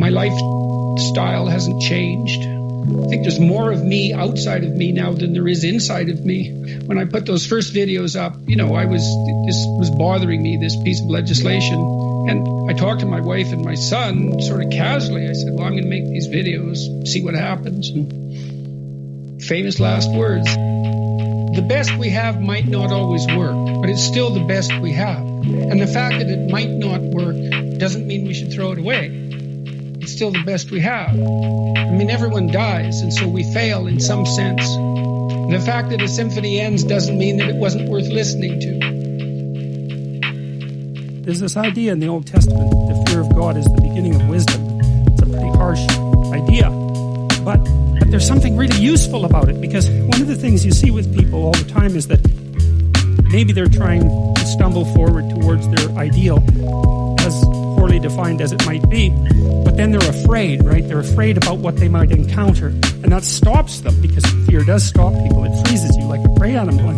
My lifestyle hasn't changed. I think there's more of me outside of me now than there is inside of me. When I put those first videos up, this was bothering me, this piece of legislation. And I talked to my wife and my son sort of casually. I said, well, I'm going to make these videos, see what happens. And famous last words. The best we have might not always work, but it's still the best we have. And the fact that it might not work doesn't mean we should throw it away. It's still the best we have. I mean, everyone dies, and so we fail in some sense. The fact that a symphony ends doesn't mean that it wasn't worth listening to. There's this idea in the Old Testament, the fear of God is the beginning of wisdom. It's a pretty harsh idea, but there's something really useful about it, because one of the things you see with people all the time is that maybe they're trying to stumble forward towards their ideal, as poorly defined as it might be, but then they're afraid, right? They're afraid about what they might encounter, and that stops them, because fear does stop people. It freezes you like a prey animal.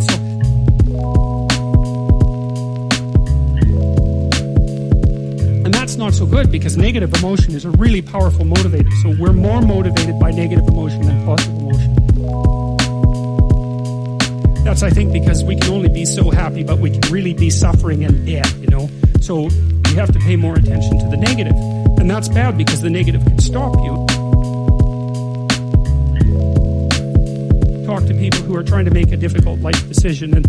And that's not so good, because negative emotion is a really powerful motivator. So we're more motivated by negative emotion than positive emotion. That's, I think, because we can only be so happy, but we can really be suffering and dead, So we have to pay more attention to the negative. And that's bad, because the negative can stop you. Talk to people who are trying to make a difficult life decision, and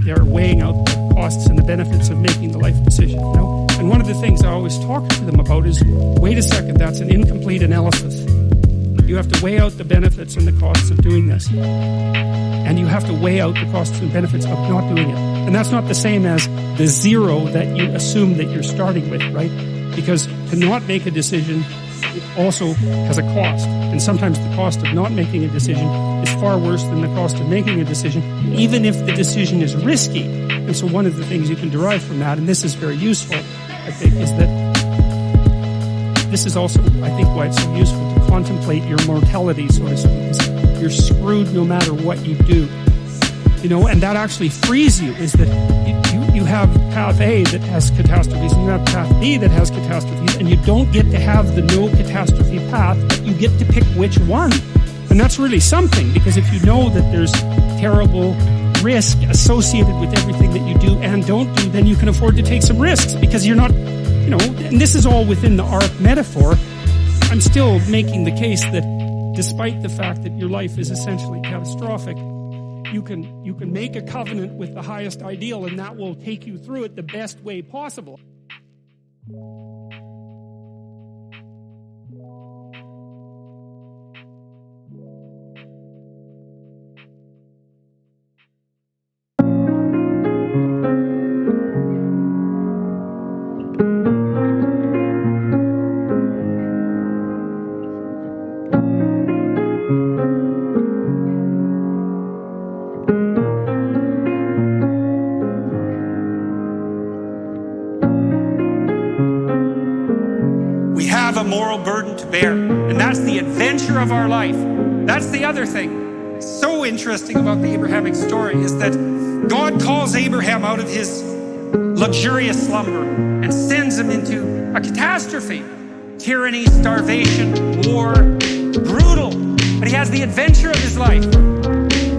they're weighing out the costs and the benefits of making the life decision, And one of the things I always talk to them about is, wait a second, that's an incomplete analysis. You have to weigh out the benefits and the costs of doing this. And you have to weigh out the costs and benefits of not doing it. And that's not the same as the zero that you assume that you're starting with, right? Because to not make a decision, it also has a cost. And sometimes the cost of not making a decision is far worse than the cost of making a decision, even if the decision is risky. And so one of the things you can derive from that, and this is very useful, I think, is that this is also, I think, why it's so useful to contemplate your mortality, so to speak. You're screwed no matter what you do. And that actually frees you, is that you have path A that has catastrophes, and you have path B that has catastrophes, and you don't get to have the no catastrophe path, but you get to pick which one. And that's really something, because if you know that there's terrible risk associated with everything that you do and don't do, then you can afford to take some risks, because you're not, and this is all within the arc metaphor. I'm still making the case that despite the fact that your life is essentially catastrophic, you can make a covenant with the highest ideal, and that will take you through it the best way possible. And that's the adventure of our life. That's the other thing so interesting about the Abrahamic story, is that God calls Abraham out of his luxurious slumber and sends him into a catastrophe. Tyranny, starvation, war, brutal. But he has the adventure of his life.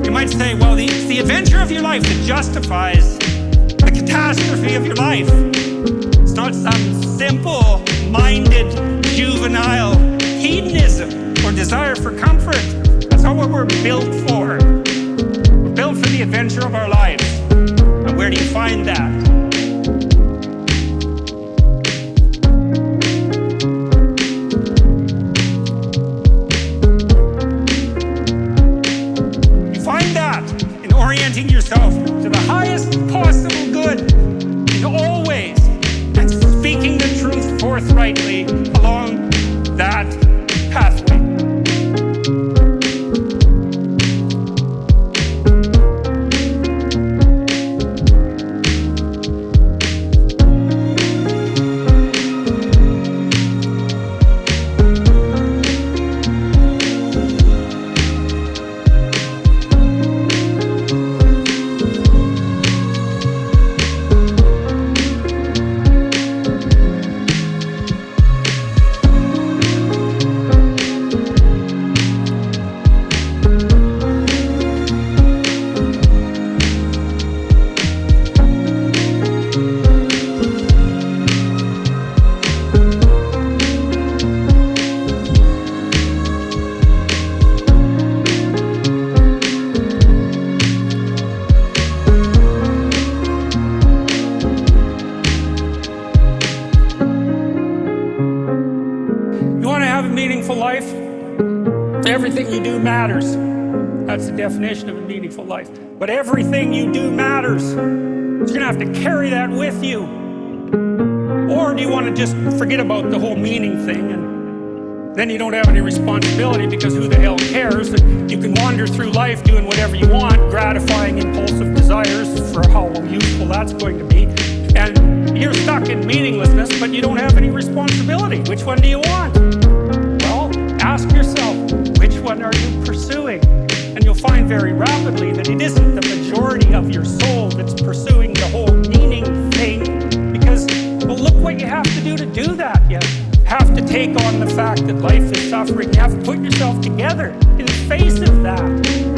You might say, well, it's the adventure of your life that justifies the catastrophe of your life. It's not some simple-minded, juvenile hedonism or desire for comfort. That's not what we're built for. We're built for the adventure of our lives. And where do you find that? You find that in orienting yourself to the highest possible good in all ways, and speaking the truth forthrightly along that pathway. meaningful life? Everything you do matters. That's the definition of a meaningful life. But everything you do matters. So you're going to have to carry that with you. Or do you want to just forget about the whole meaning thing, and then you don't have any responsibility, because who the hell cares? You can wander through life doing whatever you want, gratifying impulsive desires for how useful that's going to be. And you're stuck in meaninglessness, but you don't have any responsibility. Which one do you want? Well, ask yourself, which one are you pursuing? And you'll find very rapidly that it isn't the majority of your soul that's pursuing the whole meaning thing. Because, well, look what you have to do that. You have to take on the fact that life is suffering. You have to put yourself together in the face of that.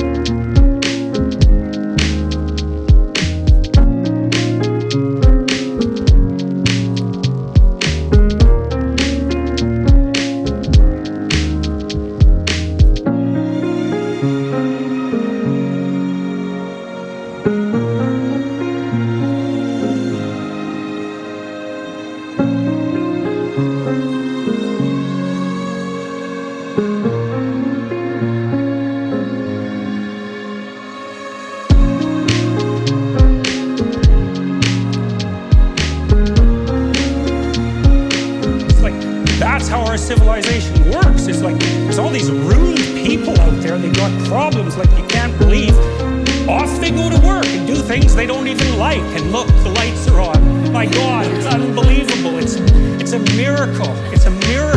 That's how our civilization works. It's like there's all these rude people out there. They've got problems like you can't believe. Off they go to work and do things they don't even like. And look, the lights are on. My God, it's unbelievable. It's a miracle. It's a miracle.